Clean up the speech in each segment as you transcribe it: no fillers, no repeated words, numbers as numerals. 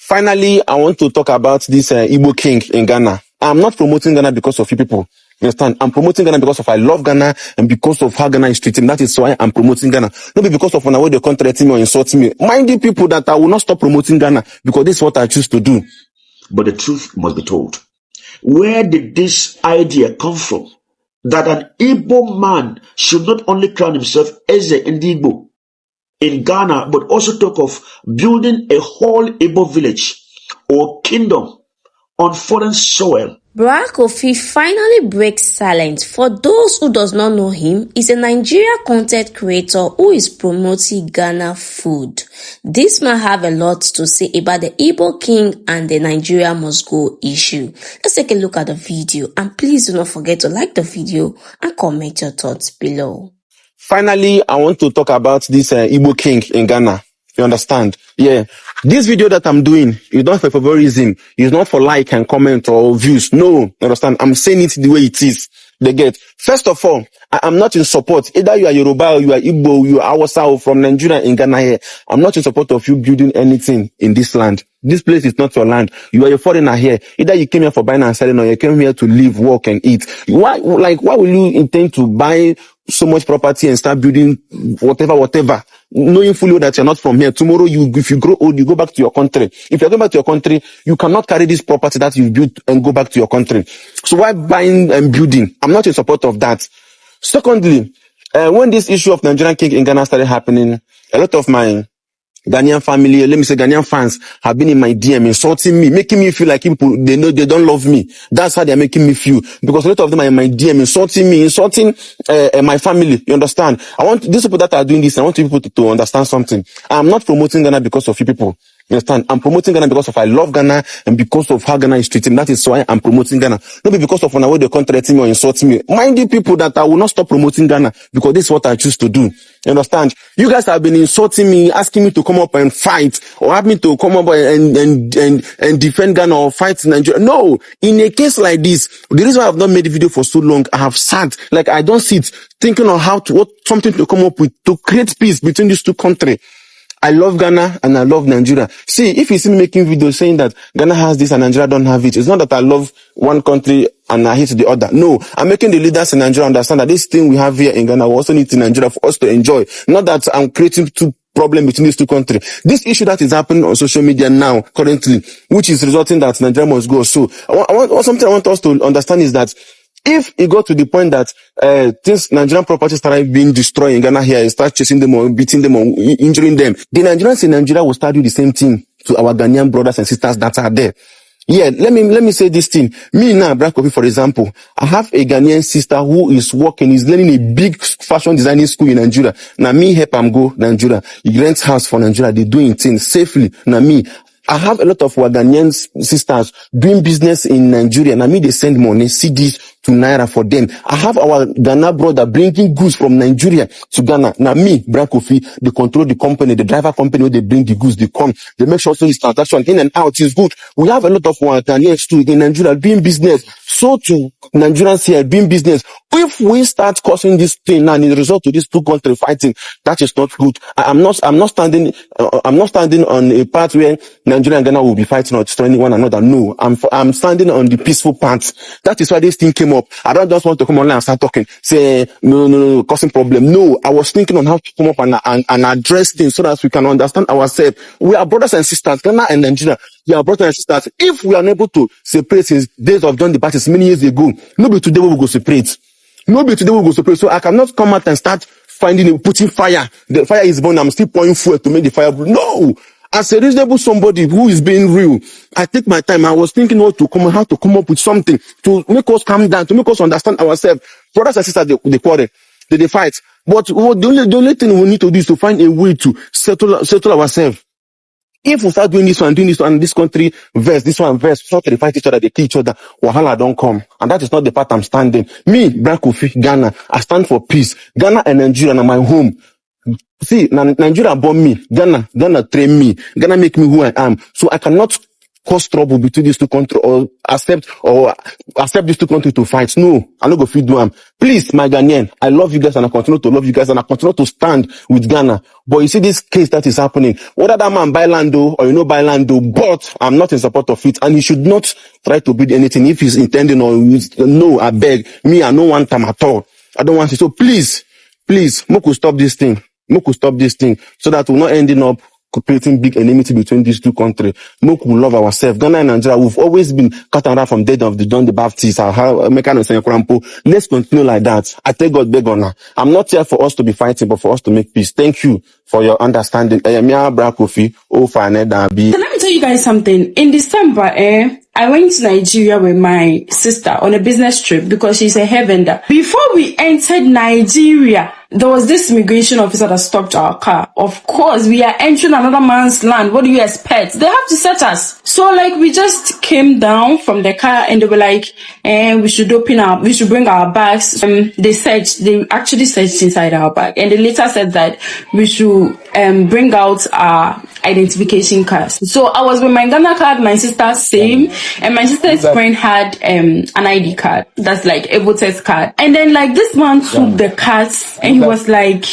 Finally, I want to talk about this Igbo king in Ghana. I'm not promoting Ghana because of you people. You understand? I'm promoting Ghana because of I love Ghana and because of how Ghana is treating. That is why I'm promoting Ghana. Not because of when I way they contradict me or insult me. Mind the people that I will not stop promoting Ghana because this is what I choose to do. But the truth must be told. Where did this idea come from? That an Igbo man should not only crown himself as an Igbo in Ghana, but also talk of building a whole Igbo village or kingdom on foreign soil. Kofi finally breaks silence. For those who does not know him, is a Nigeria content creator who is promoting Ghana food. This man have a lot to say about the Igbo king and the Nigeria must go issue. Let's take a look at the video, and please do not forget to like the video and comment your thoughts below. Finally, I want to talk about this Igbo king in Ghana. You understand? Yeah. This video that I'm doing is not for favorism. It's not for like and comment or views. No. You understand? I'm saying it the way it is. They get. First of all, I'm not in support. Either you are Yoruba or you are Igbo, you are Hausa or from Nigeria in Ghana here. I'm not in support of you building anything in this land. This place is not your land. You are a foreigner here. Either you came here for buying and selling or you came here to live, work and eat. Why will you intend to buy so much property and start building whatever, knowing fully that you're not from here? Tomorrow, if you grow old, you go back to your country. If you're going back to your country, you cannot carry this property that you built and go back to your country. So why buying and building? I'm not in support of that. Secondly, when this issue of Nigerian king in Ghana started happening, a lot of my Ghanaian family, let me say Ghanaian fans, have been in my DM insulting me, making me feel like people, they know they don't love me. That's how they're making me feel. Because a lot of them are in my DM insulting me, insulting my family. You understand? I want these people that are doing this, I want people to understand something. I'm not promoting Ghana because of you people. You understand? I'm promoting Ghana because of I love Ghana and because of how Ghana is treating. That is why I'm promoting Ghana. Not because of when I way they contradict me or insult me. Mind the people that I will not stop promoting Ghana because this is what I choose to do. You understand? You guys have been insulting me, asking me to come up and fight, or have me to come up and defend Ghana or fight Nigeria. No, in a case like this, the reason why I have not made a video for so long, I have sat, like I don't sit thinking on something to come up with to create peace between these two countries. I love Ghana and I love Nigeria. See, if you see me making videos saying that Ghana has this and Nigeria don't have it, it's not that I love one country and I hate the other. No, I'm making the leaders in Nigeria understand that this thing we have here in Ghana, we also need in Nigeria for us to enjoy. Not that I'm creating two problems between these two countries. This issue that is happening on social media now, currently, which is resulting that Nigeria must go. So, something I want us to understand is that if it got to the point that things Nigerian properties started being destroyed in Ghana here, and start chasing them or beating them or injuring them, the Nigerians in Nigeria will start doing the same thing to our Ghanaian brothers and sisters that are there. Yeah, let me say this thing. Me now, Kofi, for example, I have a Ghanaian sister who is learning a big fashion designing school in Nigeria. Now me help am go Nigeria. He rents house for Nigeria. They doing things safely. Now me, I have a lot of Ghanaian sisters doing business in Nigeria. Now me, they send money, CDs to Naira for them. I have our Ghana brother bringing goods from Nigeria to Ghana. Now me, Kofi, they control the company, the driver company where they bring the goods, they come, they make sure so his transaction in and out is good. We have a lot of Ghanaians too in Nigeria doing business. So to Nigerians here doing business. If we start causing this thing now, and the result to these two countries fighting, that is not good. I'm not standing on a path where Nigeria and Ghana will be fighting or destroying one another. No, I'm standing on the peaceful path. That is why this thing came up. I don't just want to come online and start talking, say no, causing problem. No, I was thinking on how to come up and address things so that we can understand ourselves. We are brothers and sisters, Ghana and Nigeria. We are brothers and sisters. If we are unable to separate since days of John the Baptist many years ago, maybe today we will go separate. Maybe today we will go separate. So I cannot come out and start putting fire. The fire is burning. I'm still pouring fuel to make the fire burn. No. As a reasonable somebody who is being real, I take my time. I was thinking how to come up with something to make us calm down, to make us understand ourselves. Brothers and sisters, they quarrel, they fight. But the only thing we need to do is to find a way to settle ourselves. If we start doing this one, and this country verse, this one verse, start to fight each other, they kill each other, Wahala don't come. And that is not the path I'm standing. Me, Kofi, Ghana, I stand for peace. Ghana and Nigeria are my home. See, Nigeria born me. Ghana train me. Ghana make me who I am. So I cannot cause trouble between these two countries or accept these two countries to fight. No, I no go fit do am. Please, my Ghanaian, I love you guys and I continue to love you guys and I continue to stand with Ghana. But you see this case that is happening, whether that man buy land or you know buy land, but I'm not in support of it, and he should not try to build anything if he's intending or no, I beg. Me, I don't want him at all. I don't want it. So please, Moku stop this thing. Moku stop this thing so that we're not ending up creating big enmity between these two countries. Moku love ourselves. Ghana and Nigeria, we've always been cut around from dead of the John the Baptist. Let's continue like that. I tell God beg honor. I'm not here for us to be fighting, but for us to make peace. Thank you for your understanding. Kofi, So let me tell you guys something. In December, I went to Nigeria with my sister on a business trip because she's a hair vendor. Before we entered Nigeria, there was this immigration officer that stopped our car. Of course, we are entering another man's land. What do you expect? They have to search us. So like we just came down from the car and they were like, we should bring our bags. They actually searched inside our bag. And they later said that we should bring out our identification cards. So I was with my Ghana card, my sister same, and my sister's friend had an ID card. That's like a voter's card. And then like this man took the cards and he was like,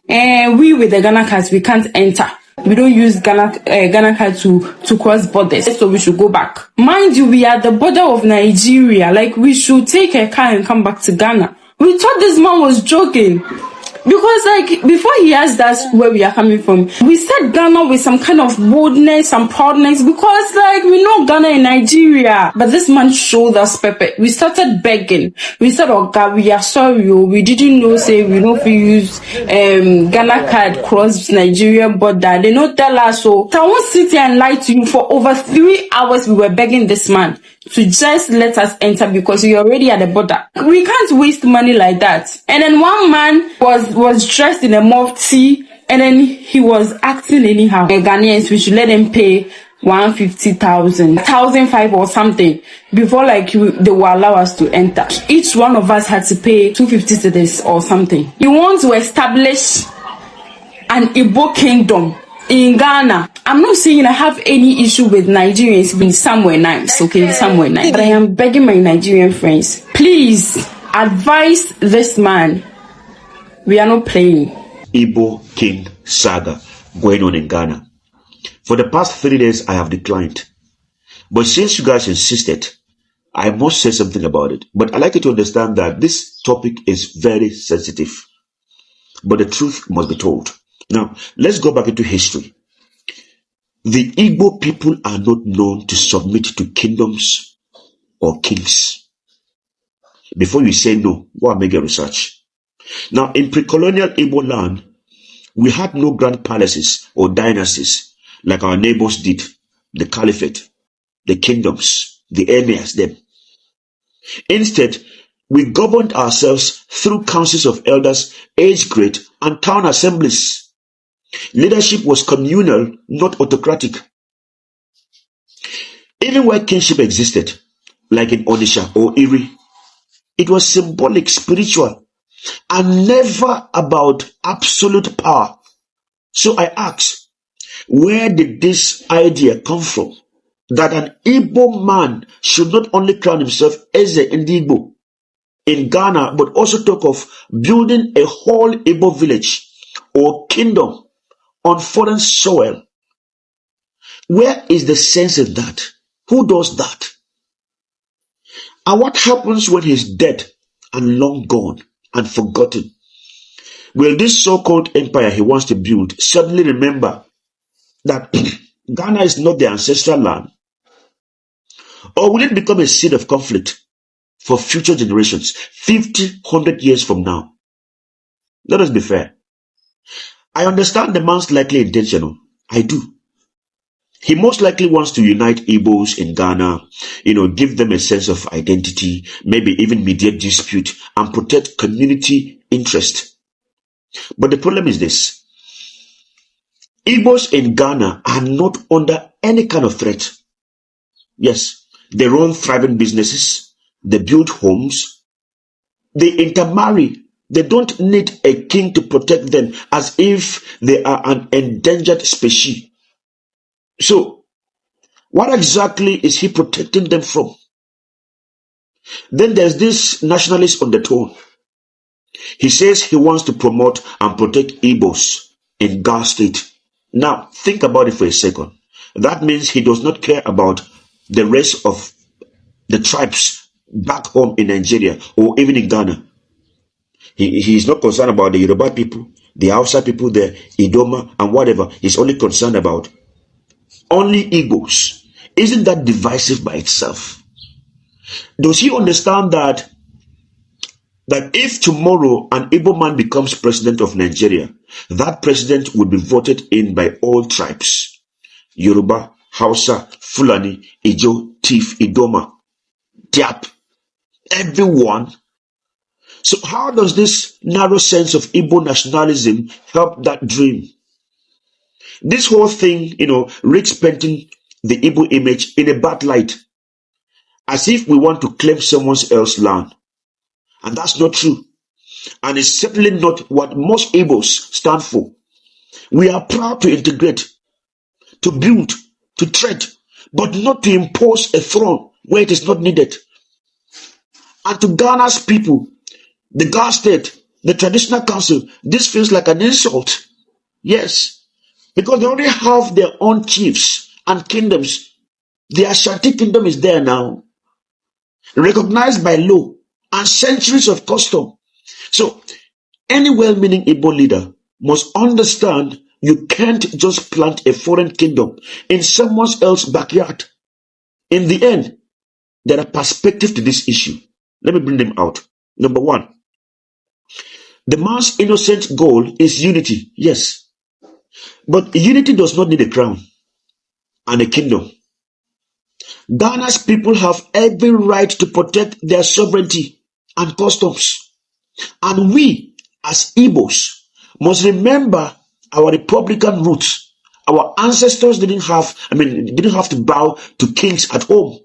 we with the Ghana cards, we can't enter. We don't use Ghana card to cross borders, so we should go back. Mind you, we are at the border of Nigeria. Like we should take a car and come back to Ghana. We thought this man was joking. Because like before he asked us where we are coming from, we said Ghana with some kind of boldness and proudness because like we know Ghana and Nigeria. But this man showed us pepper. We started begging. We said, oh God, we are sorry. We didn't know say we don't use Ghana card cross Nigeria border. They don't tell us so. I won't sit here and lie to you. For over 3 hours we were begging this man to just let us enter because we are already at the border. We can't waste money like that. And then one man was dressed in a mufti and then he was acting anyhow. The Ghanaians, we should let them pay 150,000, 1,500 or something before like they will allow us to enter. Each one of us had to pay 250 cedis or something. You want to establish an Igbo kingdom in Ghana. I'm not saying I have any issue with Nigerians being somewhere nice, okay, somewhere nice. But I am begging my Nigerian friends, please advise this man. We are not playing. Igbo King saga going on in Ghana. For the past 3 days, I have declined. But since you guys insisted, I must say something about it. But I'd like you to understand that this topic is very sensitive. But the truth must be told. Now, let's go back into history. The Igbo people are not known to submit to kingdoms or kings. Before you say no, go and make a research. Now, in pre-colonial Igbo land, we had no grand palaces or dynasties like our neighbors did, the caliphate, the kingdoms, the emirs, them. Instead, we governed ourselves through councils of elders, age grade, and town assemblies. Leadership was communal, not autocratic. Even where kingship existed, like in Onisha or Iri, it was symbolic, spiritual, and never about absolute power. So I ask, where did this idea come from? That an Igbo man should not only crown himself as an Igbo in Ghana, but also talk of building a whole Igbo village or kingdom on foreign soil. Where is the sense in that? Who does that? And what happens when he's dead and long gone and forgotten? Will this so-called empire he wants to build suddenly remember that Ghana is not the ancestral land? Or will it become a seed of conflict for future generations, 50, 100 years from now? Let us be fair. I understand the man's likely intention. I do. He most likely wants to unite Igbos in Ghana, give them a sense of identity, maybe even mediate dispute and protect community interest. But the problem is this. Igbos in Ghana are not under any kind of threat. Yes, they run thriving businesses, they build homes, they intermarry. They don't need a king to protect them as if they are an endangered species. So, What exactly is he protecting them from? Then there's this nationalist undertone. He says he wants to promote and protect Igbos in Ghana State. Now, think about it for a second. That means he does not care about the rest of the tribes back home in Nigeria or even in Ghana. He is not concerned about the Yoruba people, the Hausa people, the Idoma, and whatever. He's only concerned about only Igbos. Isn't that divisive by itself? Does he understand that if tomorrow an Igbo man becomes president of Nigeria, that president would be voted in by all tribes? Yoruba, Hausa, Fulani, Ijo, Tif, Idoma, Diap, everyone. So how does this narrow sense of Igbo nationalism help that dream? This whole thing, Rick's painting the Igbo image in a bad light, as if we want to claim someone else's land. And that's not true. And it's certainly not what most Igbos stand for. We are proud to integrate, to build, to tread, but not to impose a throne where it is not needed. And to Ghana's people, the Ghana state, the traditional council, this feels like an insult. Yes, because they already have their own chiefs and kingdoms. The Ashanti kingdom is there now, recognized by law and centuries of custom. So, any well-meaning Igbo leader must understand you can't just plant a foreign kingdom in someone else's backyard. In the end, there are perspectives to this issue. Let me bring them out. Number one, the man's innocent goal is unity, yes. But unity does not need a crown and a kingdom. Ghana's people have every right to protect their sovereignty and customs. And we, as Igbos, must remember our republican roots. Our ancestors didn't have to bow to kings at home.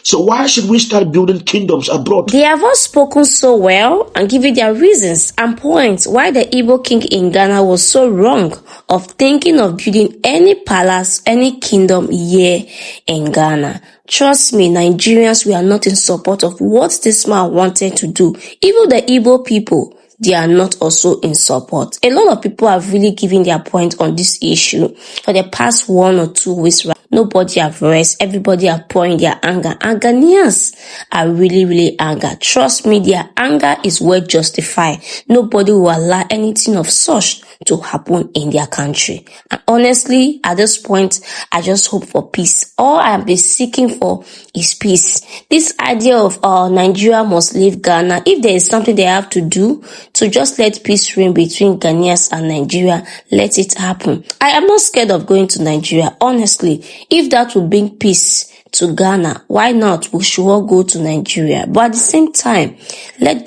So why should we start building kingdoms abroad? They have all spoken so well and given their reasons and points why the Igbo king in Ghana was so wrong of thinking of building any palace, any kingdom here in Ghana. Trust me, Nigerians, we are not in support of what this man wanted to do. Even the Igbo people, they are not also in support. A lot of people have really given their point on this issue for the past 1 or 2 weeks. Nobody have rest. Everybody are pouring their anger. And Ghanaians are really, really angry. Trust me, their anger is well justified. Nobody will allow anything of such to happen in their country. And honestly, at this point, I just hope for peace. All I have been seeking for is peace. This idea of Nigeria must leave Ghana, if there is something they have to do to just let peace reign between Ghanaians and Nigeria, let it happen. I am not scared of going to Nigeria, honestly. If that will bring peace to Ghana, why not? We should all go to Nigeria. But at the same time, let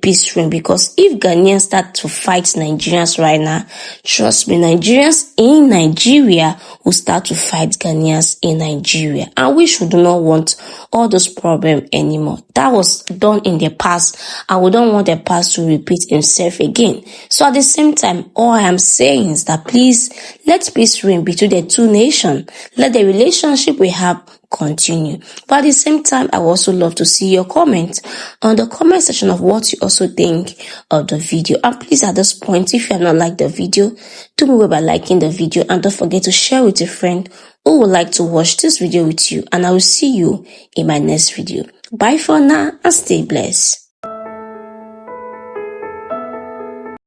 peace reign, because if Ghanaians start to fight Nigerians right now, trust me, Nigerians in Nigeria will start to fight Ghanaians in Nigeria. And we should not want all those problems anymore. That was done in the past, and we don't want the past to repeat itself again. So at the same time, all I am saying is that please let peace reign between the two nations. Let the relationship we have continue. But at the same time, I would also love to see your comment on the comment section of what you also think of the video. And please, at this point, if you have not liked the video, do me well by liking the video, and don't forget to share with a friend who would like to watch this video with you. And I will see you in my next video. Bye for now and stay blessed.